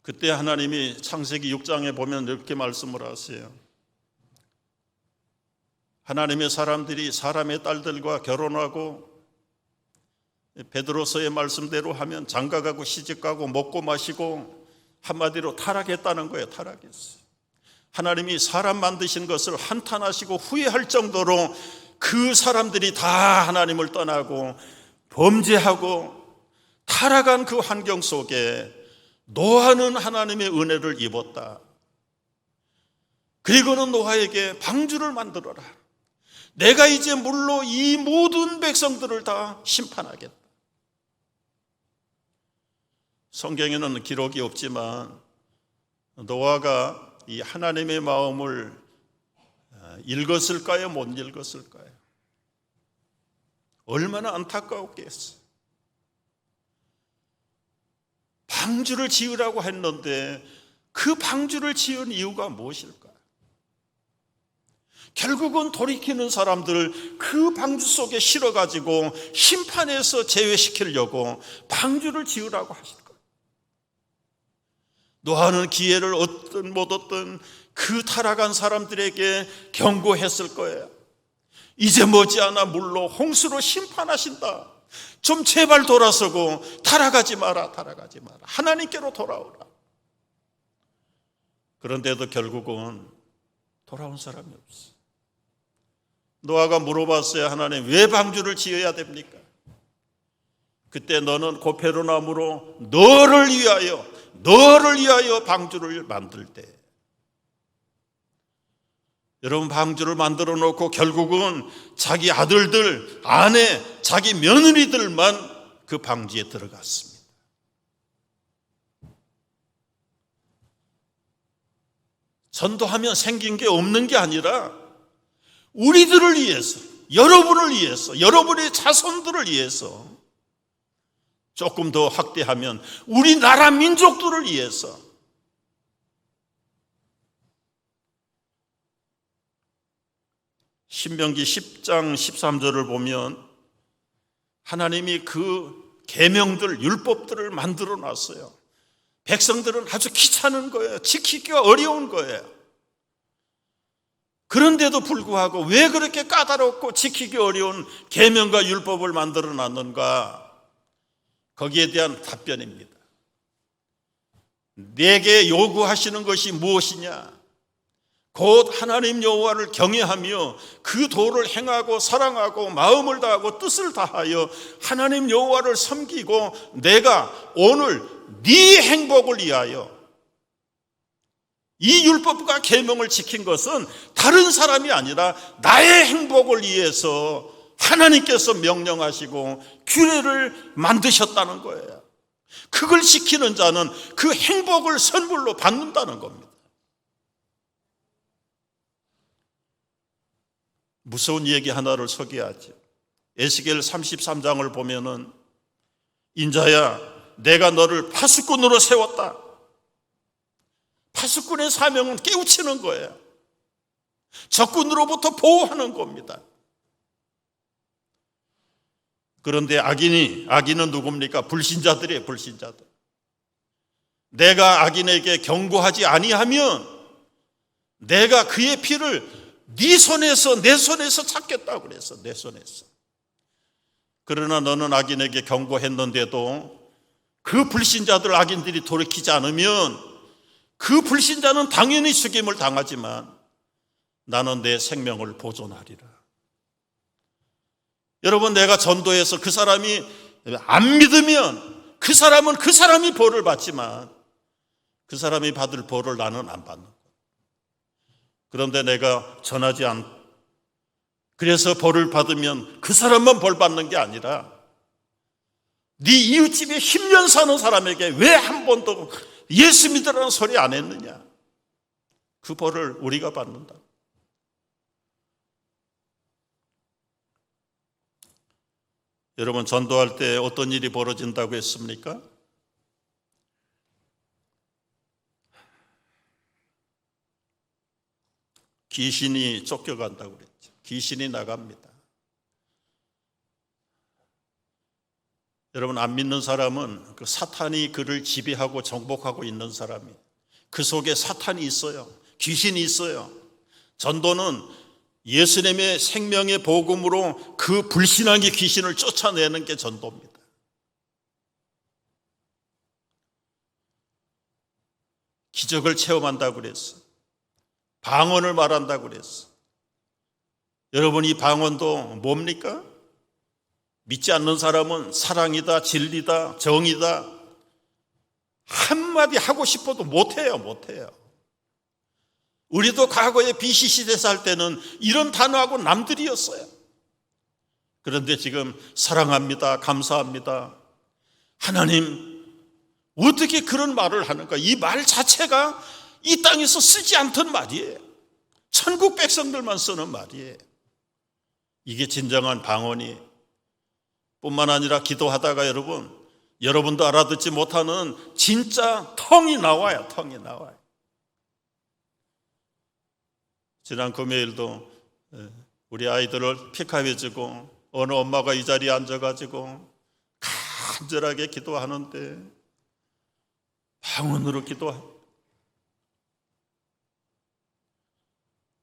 [SPEAKER 1] 그때 하나님이 창세기 6장에 보면 이렇게 말씀을 하세요. 하나님의 사람들이 사람의 딸들과 결혼하고 베드로서의 말씀대로 하면 장가가고 시집가고 먹고 마시고, 한마디로 타락했다는 거예요. 타락했어요. 하나님이 사람 만드신 것을 한탄하시고 후회할 정도로 그 사람들이 다 하나님을 떠나고 범죄하고 타락한 그 환경 속에 노아는 하나님의 은혜를 입었다. 그리고는 노아에게 방주를 만들어라. 내가 이제 물로 이 모든 백성들을 다 심판하겠다. 성경에는 기록이 없지만 노아가 이 하나님의 마음을 읽었을까요? 못 읽었을까요? 얼마나 안타까웠겠어요. 방주를 지으라고 했는데 그 방주를 지은 이유가 무엇일까요? 결국은 돌이키는 사람들을 그 방주 속에 실어가지고 심판에서 제외시키려고 방주를 지으라고 하실 거예요. 노아는 기회를 얻든 못 얻든 그 타락한 사람들에게 경고했을 거예요. 이제 머지않아 물로 홍수로 심판하신다. 좀 제발 돌아서고 타락하지 마라. 하나님께로 돌아오라. 그런데도 결국은 돌아온 사람이 없어. 노아가 물어봤어요. 하나님, 왜 방주를 지어야 됩니까? 그때 너는 고페르나무로 너를 위하여 방주를 만들 때, 여러분, 방주를 만들어 놓고 결국은 자기 아들들, 아내, 자기 며느리들만 그 방주에 들어갔습니다. 전도하면 생긴 게 없는 게 아니라 우리들을 위해서, 여러분을 위해서, 여러분의 자손들을 위해서, 조금 더 확대하면 우리나라 민족들을 위해서, 신명기 10장 13절을 보면 하나님이 그 계명들, 율법들을 만들어 놨어요. 백성들은 아주 귀찮은 거예요. 지키기가 어려운 거예요. 그런데도 불구하고 왜 그렇게 까다롭고 지키기 어려운 계명과 율법을 만들어 놨는가? 거기에 대한 답변입니다. 내게 요구하시는 것이 무엇이냐? 곧 하나님 여호와를 경외하며 그 도를 행하고 사랑하고 마음을 다하고 뜻을 다하여 하나님 여호와를 섬기고 내가 오늘 네 행복을 위하여, 이 율법과 계명을 지킨 것은 다른 사람이 아니라 나의 행복을 위해서 하나님께서 명령하시고 규례를 만드셨다는 거예요. 그걸 지키는 자는 그 행복을 선물로 받는다는 겁니다. 무서운 얘기 하나를 소개하죠. 에스겔 33장을 보면은 인자야, 내가 너를 파수꾼으로 세웠다. 파수꾼의 사명은 깨우치는 거예요. 적군으로부터 보호하는 겁니다. 그런데 악인은 누굽니까? 불신자들이에요. 불신자들. 내가 악인에게 경고하지 아니하면 내가 그의 피를 네 손에서 내 손에서 찾겠다고 그랬어. 내 손에서. 그러나 너는 악인에게 경고했는데도 그 불신자들, 악인들이 돌이키지 않으면 그 불신자는 당연히 죽임을 당하지만 나는 내 생명을 보존하리라. 여러분, 내가 전도해서 그 사람이 안 믿으면 그 사람은 그 사람이 벌을 받지만 그 사람이 받을 벌을 나는 안 받는 거예요. 그런데 내가 전하지 그래서 벌을 받으면 그 사람만 벌 받는 게 아니라 네 이웃집에 10년 사는 사람에게 왜 한 번도 예수 믿으라는 소리 안 했느냐? 그 벌을 우리가 받는다. 여러분, 전도할 때 어떤 일이 벌어진다고 했습니까? 귀신이 쫓겨간다고 그랬죠. 귀신이 나갑니다. 여러분, 안 믿는 사람은 그 사탄이 그를 지배하고 정복하고 있는 사람이, 그 속에 사탄이 있어요. 귀신이 있어요. 전도는 예수님의 생명의 복음으로 그 불신앙의 귀신을 쫓아내는 게 전도입니다. 기적을 체험한다고 그랬어. 방언을 말한다고 그랬어. 여러분, 이 방언도 뭡니까? 믿지 않는 사람은 사랑이다, 진리다, 정의다 한마디 하고 싶어도 못해요. 우리도 과거에 BC 시대 살 때는 이런 단어하고 남들이었어요. 그런데 지금 사랑합니다, 감사합니다, 하나님, 어떻게 그런 말을 하는가? 이 말 자체가 이 땅에서 쓰지 않던 말이에요. 천국 백성들만 쓰는 말이에요. 이게 진정한 방언이 뿐만 아니라 기도하다가 여러분도 알아듣지 못하는 진짜 텅이 나와요. 지난 금요일도 우리 아이들을 픽업해주고 어느 엄마가 이 자리에 앉아가지고 간절하게 기도하는데 방언으로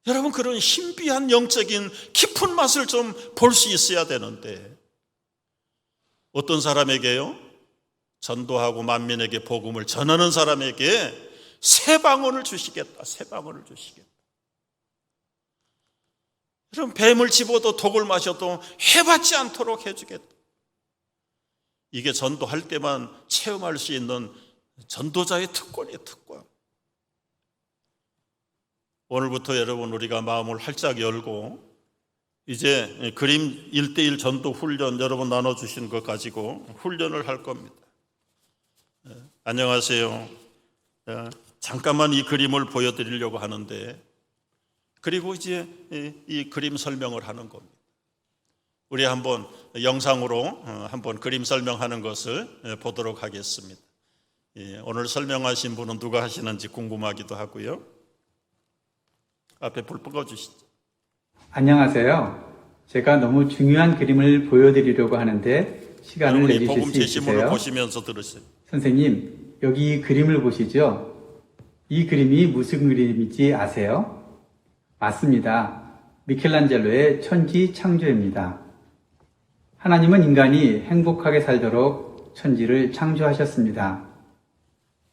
[SPEAKER 1] 여러분, 그런 신비한 영적인 깊은 맛을 좀 볼 수 있어야 되는데, 어떤 사람에게요? 전도하고 만민에게 복음을 전하는 사람에게 새 방언을 주시겠다. 새 방언을 주시겠다. 여러분, 뱀을 집어도 독을 마셔도 해받지 않도록 해주겠다. 이게 전도할 때만 체험할 수 있는 전도자의 특권이에요, 특권. 오늘부터 여러분, 우리가 마음을 활짝 열고 이제 그림 1:1 전도 훈련 여러분 나눠주신 것 가지고 훈련을 할 겁니다. 안녕하세요. 잠깐만 이 그림을 보여드리려고 하는데, 그리고 이제 이 그림 설명을 하는 겁니다. 우리 한번 영상으로 한번 그림 설명하는 것을 보도록 하겠습니다. 오늘 설명하신 분은 누가 하시는지 궁금하기도 하고요. 앞에 불 꺼주시죠.
[SPEAKER 2] 안녕하세요. 제가 너무 중요한 그림을 보여드리려고 하는데 시간을
[SPEAKER 1] 여러분이
[SPEAKER 2] 내주실
[SPEAKER 1] 복음
[SPEAKER 2] 수
[SPEAKER 1] 제시문을
[SPEAKER 2] 있으세요?
[SPEAKER 1] 보시면서 들으세요.
[SPEAKER 2] 선생님, 여기 이 그림을 보시죠? 이 그림이 무슨 그림인지 아세요? 맞습니다. 미켈란젤로의 천지 창조입니다. 하나님은 인간이 행복하게 살도록 천지를 창조하셨습니다.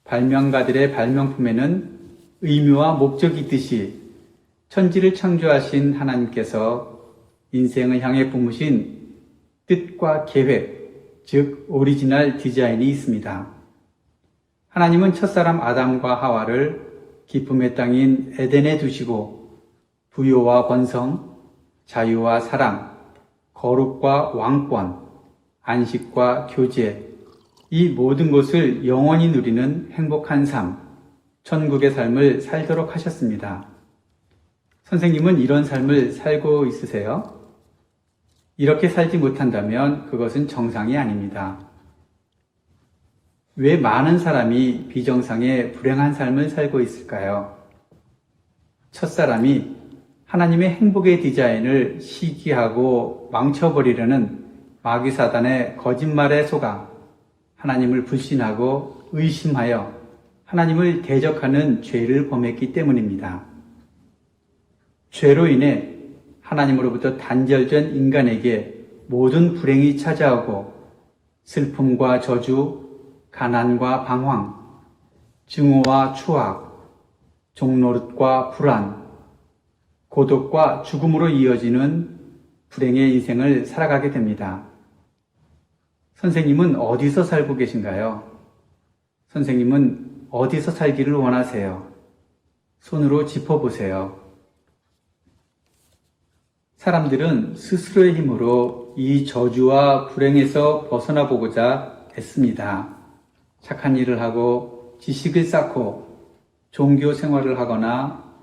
[SPEAKER 2] 발명가들의 발명품에는 의미와 목적이 있듯이 천지를 창조하신 하나님께서 인생을 향해 품으신 뜻과 계획, 즉 오리지널 디자인이 있습니다. 하나님은 첫사람 아담과 하와를 기쁨의 땅인 에덴에 두시고 부요와 번성, 자유와 사랑, 거룩과 왕권, 안식과 교제, 이 모든 것을 영원히 누리는 행복한 삶, 천국의 삶을 살도록 하셨습니다. 선생님은 이런 삶을 살고 있으세요? 이렇게 살지 못한다면 그것은 정상이 아닙니다. 왜 많은 사람이 비정상의 불행한 삶을 살고 있을까요? 첫사람이 하나님의 행복의 디자인을 시기하고 망쳐버리려는 마귀사단의 거짓말에 속아 하나님을 불신하고 의심하여 하나님을 대적하는 죄를 범했기 때문입니다. 죄로 인해 하나님으로부터 단절된 인간에게 모든 불행이 찾아오고 슬픔과 저주, 가난과 방황, 증오와 추악, 종노릇과 불안, 고독과 죽음으로 이어지는 불행의 인생을 살아가게 됩니다. 선생님은 어디서 살고 계신가요? 선생님은 어디서 살기를 원하세요? 손으로 짚어보세요. 사람들은 스스로의 힘으로 이 저주와 불행에서 벗어나 보고자 애씁니다. 착한 일을 하고 지식을 쌓고 종교 생활을 하거나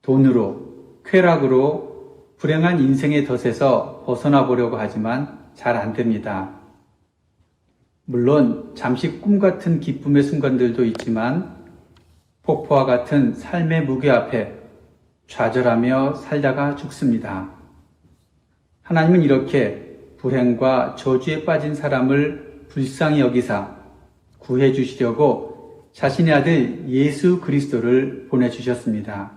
[SPEAKER 2] 돈으로, 쾌락으로 불행한 인생의 덫에서 벗어나 보려고 하지만 잘 안 됩니다. 물론 잠시 꿈 같은 기쁨의 순간들도 있지만 폭포와 같은 삶의 무게 앞에 좌절하며 살다가 죽습니다. 하나님은 이렇게 불행과 저주에 빠진 사람을 불쌍히 여기사 구해 주시려고 자신의 아들 예수 그리스도를 보내주셨습니다.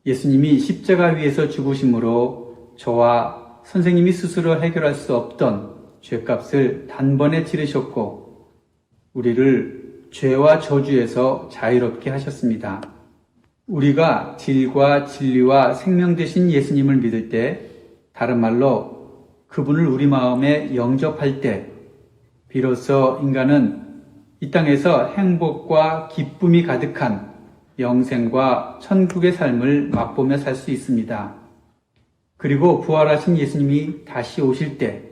[SPEAKER 2] 예수님이 십자가 위에서 죽으심으로 저와 선생님이 스스로 해결할 수 없던 죄값을 단번에 치르셨고 우리를 죄와 저주에서 자유롭게 하셨습니다. 우리가 질과 진리와 생명 되신 예수님을 믿을 때, 다른 말로 그분을 우리 마음에 영접할 때 비로소 인간은 이 땅에서 행복과 기쁨이 가득한 영생과 천국의 삶을 맛보며 살 수 있습니다. 그리고 부활하신 예수님이 다시 오실 때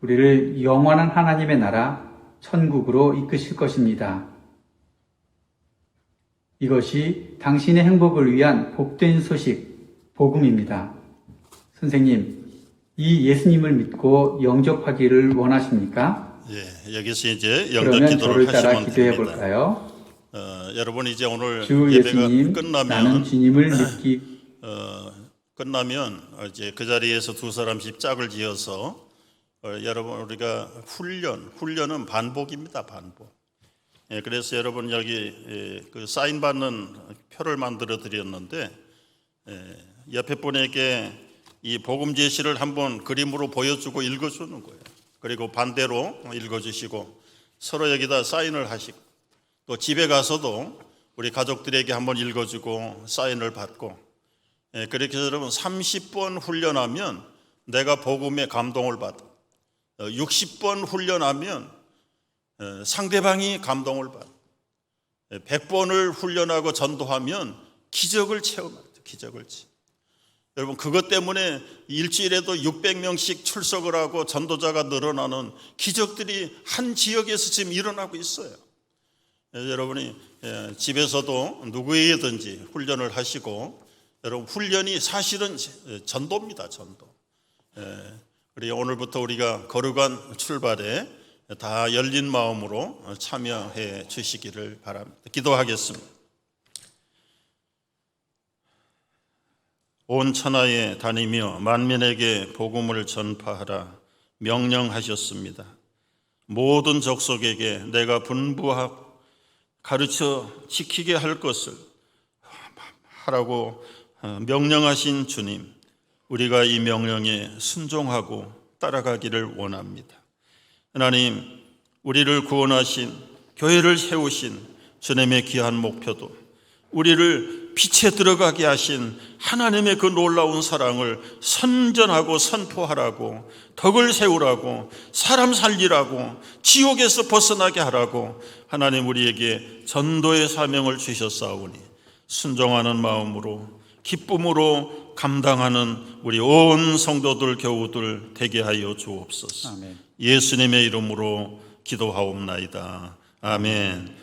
[SPEAKER 2] 우리를 영원한 하나님의 나라 천국으로 이끄실 것입니다. 이것이 당신의 행복을 위한 복된 소식, 복음입니다. 선생님, 이 예수님을 믿고 영접하기를 원하십니까?
[SPEAKER 1] 예, 여기서 이제 영접
[SPEAKER 2] 그러면
[SPEAKER 1] 기도를
[SPEAKER 2] 저를 따라
[SPEAKER 1] 하시면
[SPEAKER 2] 기도해
[SPEAKER 1] 됩니다.
[SPEAKER 2] 볼까요?
[SPEAKER 1] 여러분 이제 오늘
[SPEAKER 2] 주
[SPEAKER 1] 예배가
[SPEAKER 2] 예수님, 나는
[SPEAKER 1] 끝나면
[SPEAKER 2] 주님을 믿기
[SPEAKER 1] 끝나면 이제 그 자리에서 두 사람씩 짝을 지어서 여러분 우리가 훈련은 반복입니다. 반복. 예, 그래서 여러분 여기 그 사인 받는 표를 만들어 드렸는데 옆에 분에게 이 복음 제시를 한번 그림으로 보여주고 읽어주는 거예요. 그리고 반대로 읽어주시고 서로 여기다 사인을 하시고 또 집에 가서도 우리 가족들에게 한번 읽어주고 사인을 받고 그렇게 해서 여러분 30번 훈련하면 내가 복음에 감동을 받아 60번 훈련하면 상대방이 감동을 받아 100번을 훈련하고 전도하면 기적을 체험합니다. 기적을 체험. 여러분 그것 때문에 일주일에도 600명씩 출석을 하고 전도자가 늘어나는 기적들이 한 지역에서 지금 일어나고 있어요. 여러분이 집에서도 누구에게든지 훈련을 하시고 여러분 훈련이 사실은 전도입니다. 전도. 그리고 오늘부터 우리가 거룩한 출발에 다 열린 마음으로 참여해 주시기를 바랍니다. 기도하겠습니다. 온 천하에 다니며 만민에게 복음을 전파하라 명령하셨습니다. 모든 족속에게 내가 분부하고 가르쳐 지키게 할 것을 하라고 명령하신 주님, 우리가 이 명령에 순종하고 따라가기를 원합니다. 하나님, 우리를 구원하신 교회를 세우신 주님의 귀한 목표도 우리를 빛에 들어가게 하신 하나님의 그 놀라운 사랑을 선전하고 선포하라고, 덕을 세우라고, 사람 살리라고, 지옥에서 벗어나게 하라고 하나님 우리에게 전도의 사명을 주셨사오니 순종하는 마음으로 기쁨으로 감당하는 우리 온 성도들 교우들 되게 하여 주옵소서.
[SPEAKER 2] 아멘.
[SPEAKER 1] 예수님의 이름으로 기도하옵나이다. 아멘.